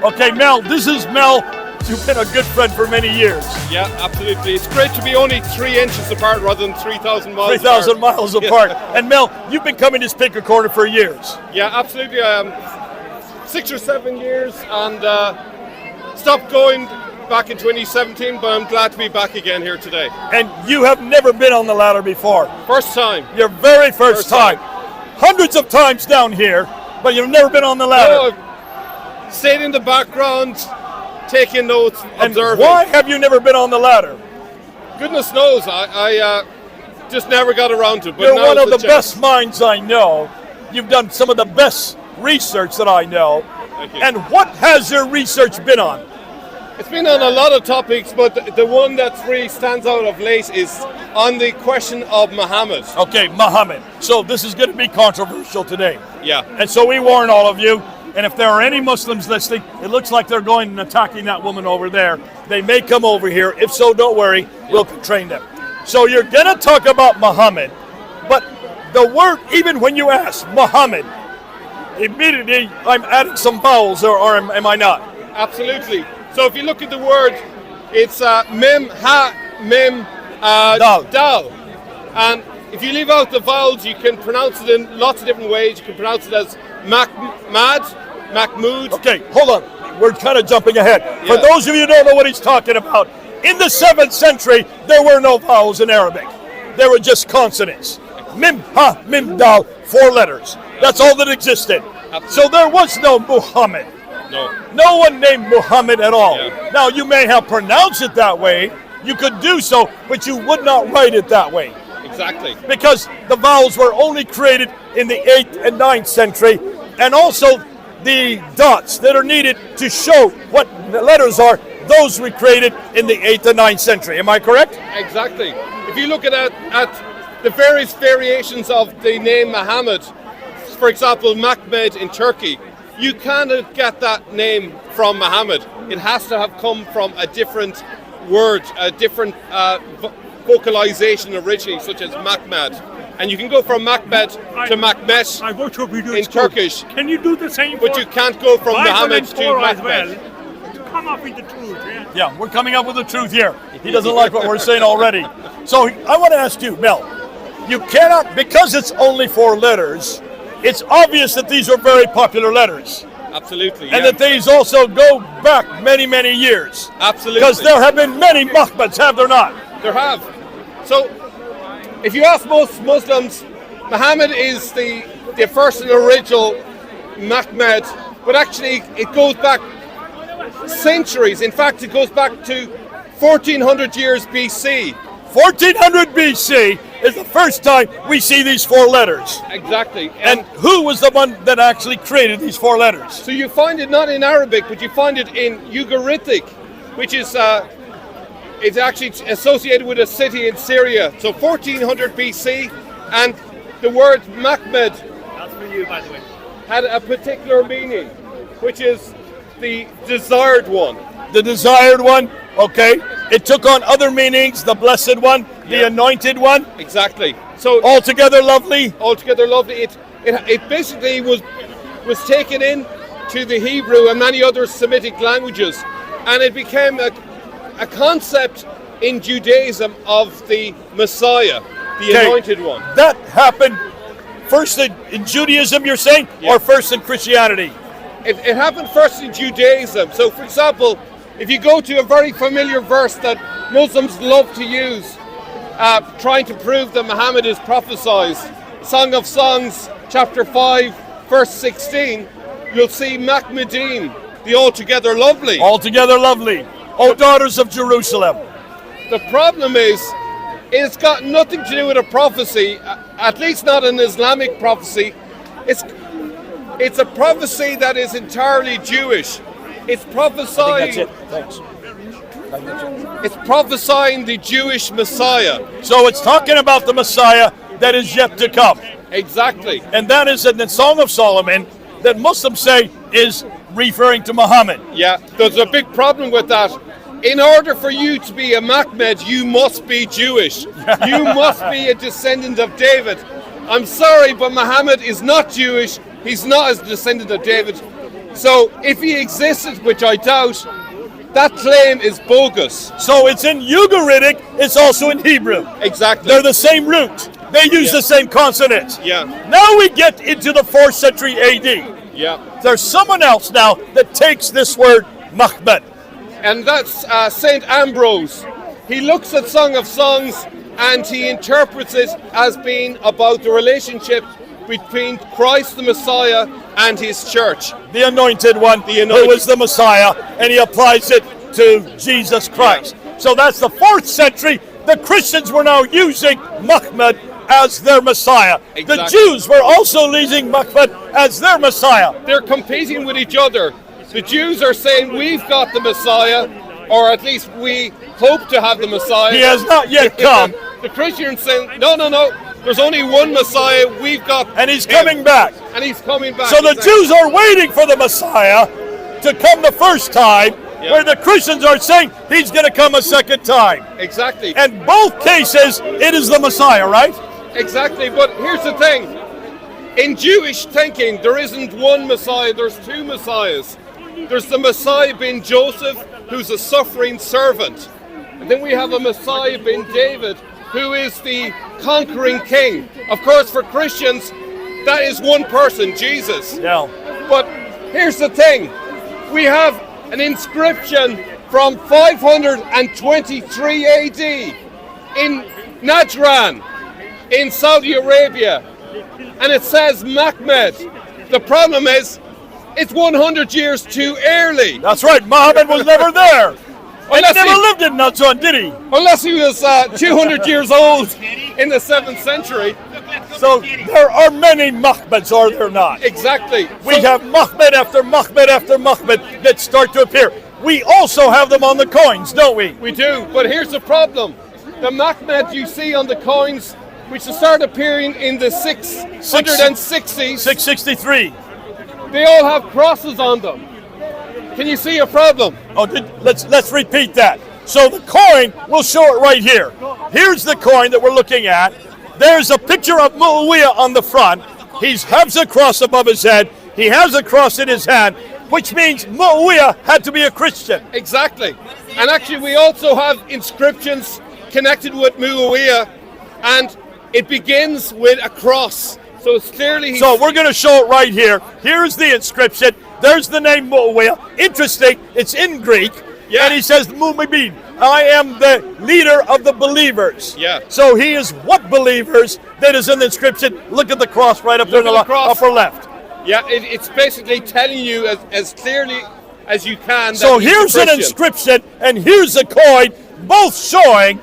Okay, Mel, this is Mel. You've been a good friend for many years. Yeah, absolutely. It's great to be only 3 inches apart rather than 3,000 miles 3,000 miles apart. And Mel, you've been coming to Speaker Corner for years. Yeah, absolutely. 6 or 7 years, and stopped going back in 2017, but I'm glad to be back again here today. And you have never been on the ladder before. First time. Your very first time. Hundreds of times down here, but you've never been on the ladder. No, I've stayed in the background, taking notes, and observing. Why have you never been on the ladder? Goodness knows, I just never got around to it. But you're one of the best minds I know. You've done some of the best research that I know. Thank you. And what has your research been on? It's been on a lot of topics, but the one that really stands out of late is on the question of Mohammed. Okay, Mohammed. So this is going to be controversial today. Yeah. And so we warn all of you, and if there are any Muslims listening, it looks like they're going and attacking that woman over there. They may come over here. If so, don't worry. We'll train them. So you're going to talk about Mohammed, but the word, even when you ask Mohammed, immediately I'm adding some vowels, or am I not? Absolutely. So if you look at the word, it's mem, ha, mem, dal. And if you leave out the vowels, you can pronounce it in lots of different ways. You can pronounce it as Mahmed, Mahmoud. Okay, hold on. We're kind of jumping ahead. Yeah. For those of you who don't know what he's talking about, in the 7th century, there were no vowels in Arabic. There were just consonants. Mim, ha, mim, dal, 4 letters. That's all that existed. Absolutely. So there was no Muhammad. No one named Muhammad at all. Yeah. Now, you may have pronounced it that way. You could do so, but you would not write it that way. Exactly. Because the vowels were only created in the 8th and 9th century, and also the dots that are needed to show what the letters are, those were created in the 8th and 9th century. Am I correct? Exactly. If you look at the various variations of the name Mohammed, for example, Mahmed in Turkey, you cannot get that name from Mohammed. It has to have come from a different word, a different vocalization originally, such as Mahmed. And you can go from Mahmed to Mahmet I watch your videos in Turkish. Can you do the same? But you can't go from Mohammed to as Mahmed. well, to come up with the truth. Yeah, we're coming up with the truth here. He doesn't like what we're saying already. So I want to ask you, Mel, you cannot, because it's only 4 letters, it's obvious that these are very popular letters. Absolutely. And that these also go back many, many years. Absolutely. Because there have been many Mahmeds, have there not? There have. So, if you ask most Muslims, Muhammad is the first and original Mahmed, but actually it goes back centuries. In fact, it goes back to 1400 years BC. 1400 BC is the first time we see these 4 letters. Exactly. And who was the one that actually created these 4 letters? So you find it not in Arabic, but you find it in Ugaritic, which is it's actually associated with a city in Syria. So 1400 BC, and the word Mahmed, That's for you, by the way. had a particular meaning, which is the desired one. The desired one, okay. It took on other meanings, the blessed one, the anointed one. Exactly. So altogether lovely. Altogether lovely. It basically was taken in to the Hebrew and many other Semitic languages, and it became a concept in Judaism of the Messiah, the anointed one. That happened first in Judaism, you're saying, or first in Christianity? It happened first in Judaism. So, for example, if you go to a very familiar verse that Muslims love to use, trying to prove that Muhammad is prophesied, Song of Songs, chapter 5, verse 16, you'll see Mahmedim, the altogether lovely. Altogether lovely. O daughters of Jerusalem. The problem is, it's got nothing to do with a prophecy, at least not an Islamic prophecy. It's a prophecy that is entirely Jewish. It's prophesying. I think that's it. Thanks. It's prophesying the Jewish Messiah. So it's talking about the Messiah that is yet to come. Exactly. And that is in the Song of Solomon that Muslims say is referring to Muhammad. Yeah, there's a big problem with that. In order for you to be a Mahmed, you must be Jewish. You must be a descendant of David. I'm sorry, but Muhammad is not Jewish. He's not a descendant of David. So if he existed, which I doubt, that claim is bogus. So it's in Ugaritic, it's also in Hebrew. Exactly. They're the same root. They use the same consonants. Yeah. Now we get into the 4th century AD. Yeah. There's someone else now that takes this word Mahmed. And that's Saint Ambrose. He looks at Song of Songs and he interprets it as being about the relationship between Christ the Messiah and his church. The anointed one, who is the Messiah, and he applies it to Jesus Christ. So that's the 4th century. The Christians were now using Mahmed as their Messiah. Exactly. The Jews were also using Mahmed as their Messiah. They're competing with each other. The Jews are saying we've got the Messiah, or at least we hope to have the Messiah. He has not yet come. The Christians saying, no, there's only one Messiah, we've got And he's him. coming back. And he's coming back. So the exactly. Jews are waiting for the Messiah to come the first time, where the Christians are saying he's going to come a second time. Exactly. And both cases, it is the Messiah, right? Exactly, but here's the thing. In Jewish thinking, there isn't one Messiah, there's two Messiahs. There's the Messiah ben Joseph, who's a suffering servant. And then we have a Messiah ben David, who is the conquering king. Of course, for Christians, that is one person, Jesus. Yeah. But here's the thing. We have an inscription from 523 AD in Najran, in Saudi Arabia, and it says Mahmed. The problem is, it's 100 years too early. That's right, Mohammed was never there. And he Unless never he- lived in Najran, did he? Unless he was 200 years old in the 7th century. So there are many Mahmeds, are there not? Exactly. We have Mahmed after Mahmed after Mahmed that start to appear. We also have them on the coins, don't we? We do, but here's the problem. The Mahmed you see on the coins, which start appearing in the 660s, 663. they all have crosses on them. Can you see a problem? Oh, let's repeat that. So the coin, we'll show it right here. Here's the coin that we're looking at. There's a picture of Muawiyah on the front. He has a cross above his head. He has a cross in his hand, which means Muawiyah had to be a Christian. Exactly. And actually we also have inscriptions connected with Muawiyah, and it begins with a cross. So it's clearly... So we're going to show it right here. Here's the inscription. There's the name Muawiyah. Interesting, it's in Greek. Yeah. And he says, Mu'minin, I am the leader of the believers. Yeah. So he is what believers? That is in the inscription. Look at the cross right up there in the upper left. Yeah, it's basically telling you as clearly as you can. So that he's a here's an Christian. inscription and here's a coin, both showing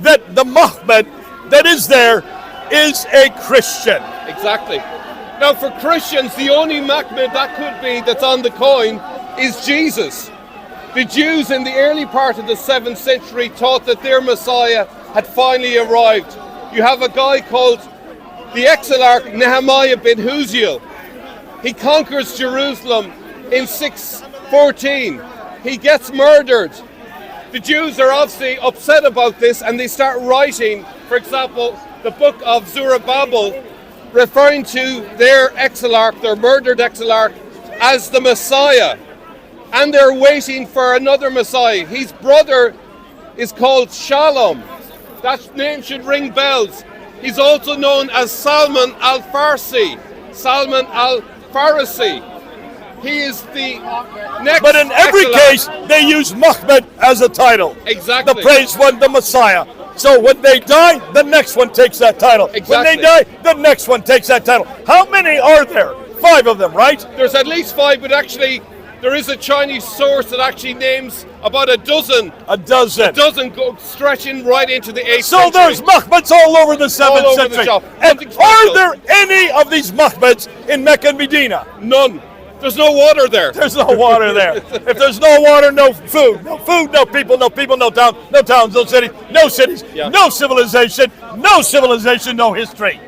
that the Mahmed that is there is a Christian. Exactly. Now for Christians, the only Mahmed that could be that's on the coin is Jesus. The Jews in the early part of the 7th century thought that their Messiah had finally arrived. You have a guy called the Exilarch Nehemiah ben Huziel. He conquers Jerusalem in 614. He gets murdered. The Jews are obviously upset about this and they start writing, for example, the book of Zerubbabel, referring to their Exilarch, their murdered Exilarch, as the Messiah. And they're waiting for another Messiah. His brother is called Shalom. That name should ring bells. He's also known as Salman al-Farsi. Salman al-Farisi. He is the next. But in every Exilarch. case, they use Mahmed as a title. Exactly. The praised one, the Messiah. So when they die, the next one takes that title. Exactly. When they die, the next one takes that title. How many are there? 5 of them, right? There's at least 5, but actually there is a Chinese source that actually names about a dozen. A dozen. Go stretching right into the 8th So century. there's Mahmeds all over the 7th All over the century. shop. And Nothing are special. there any of these Mahmeds in Mecca and Medina? None. There's no water there. There's no water there. If there's no water, no food. No food, no people, no town, no towns, no cities, Yeah. no civilization, no history.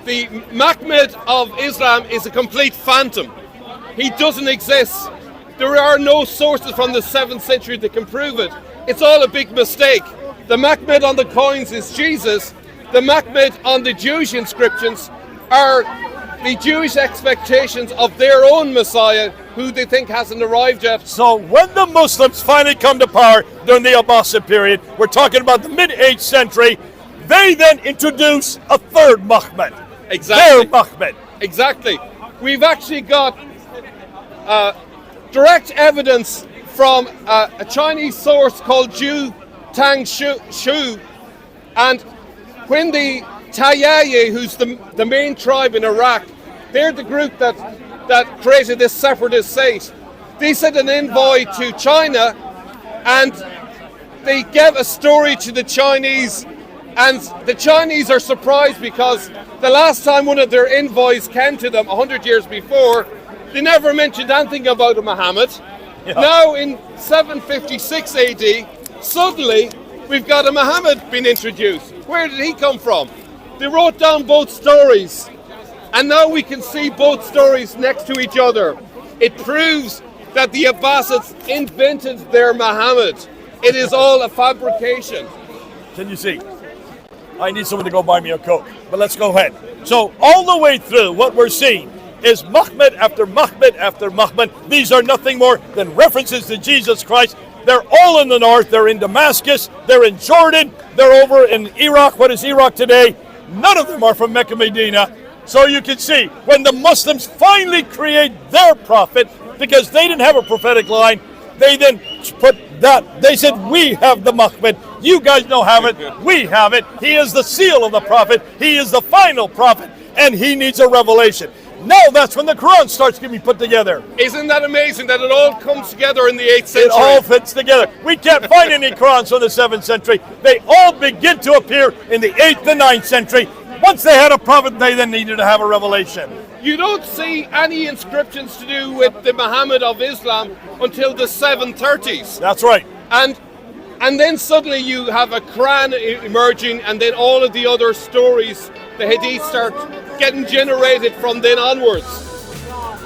The Mahmed of Islam is a complete phantom. He doesn't exist. There are no sources from the 7th century that can prove it. It's all a big mistake. The Mahmed on the coins is Jesus. The Mahmed on the Jewish inscriptions are the Jewish expectations of their own Messiah, who they think hasn't arrived yet. So when the Muslims finally come to power during the Abbasid period, we're talking about the mid-8th century, they then introduce a third Mahmed. Exactly. Their Mahmed. Exactly. We've actually got direct evidence from a Chinese source called Zhu Tang Shu, and when the Tayyaye, who's the main tribe in Iraq, they're the group that created this separatist state. They sent an envoy to China, and they gave a story to the Chinese, and the Chinese are surprised because the last time one of their envoys came to them 100 years before, they never mentioned anything about a Muhammad. Yeah. Now in 756 AD, suddenly we've got a Muhammad being introduced. Where did he come from? They wrote down both stories, and now we can see both stories next to each other. It proves that the Abbasids invented their Muhammad. It is all a fabrication. Can you see? I need someone to go buy me a Coke, but let's go ahead. So all the way through, what we're seeing is Mahmed after Mahmed after Mahmed. These are nothing more than references to Jesus Christ. They're all in the north. They're in Damascus. They're in Jordan. They're over in Iraq. What is Iraq today? None of them are from Mecca, Medina. So you can see, when the Muslims finally create their prophet, because they didn't have a prophetic line, they then put that. They said, we have the Mahmed. You guys don't have it. We have it. He is the seal of the prophet. He is the final prophet, and he needs a revelation. Now that's when the Quran starts getting put together. Isn't that amazing that it all comes together in the 8th century? It all fits together. We can't find any Qurans from the 7th century. They all begin to appear in the 8th and 9th century. Once they had a prophet, they then needed to have a revelation. You don't see any inscriptions to do with the Muhammad of Islam until the 730s. That's right. And then suddenly you have a Quran emerging, and then all of the other stories, the Hadith, start getting generated from then onwards.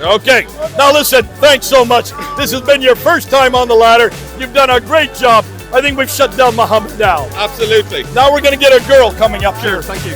Okay, now listen, thanks so much. This has been your first time on the ladder. You've done a great job. I think we've shut down Muhammad now. Absolutely. Now we're going to get a girl coming up here. Thank you.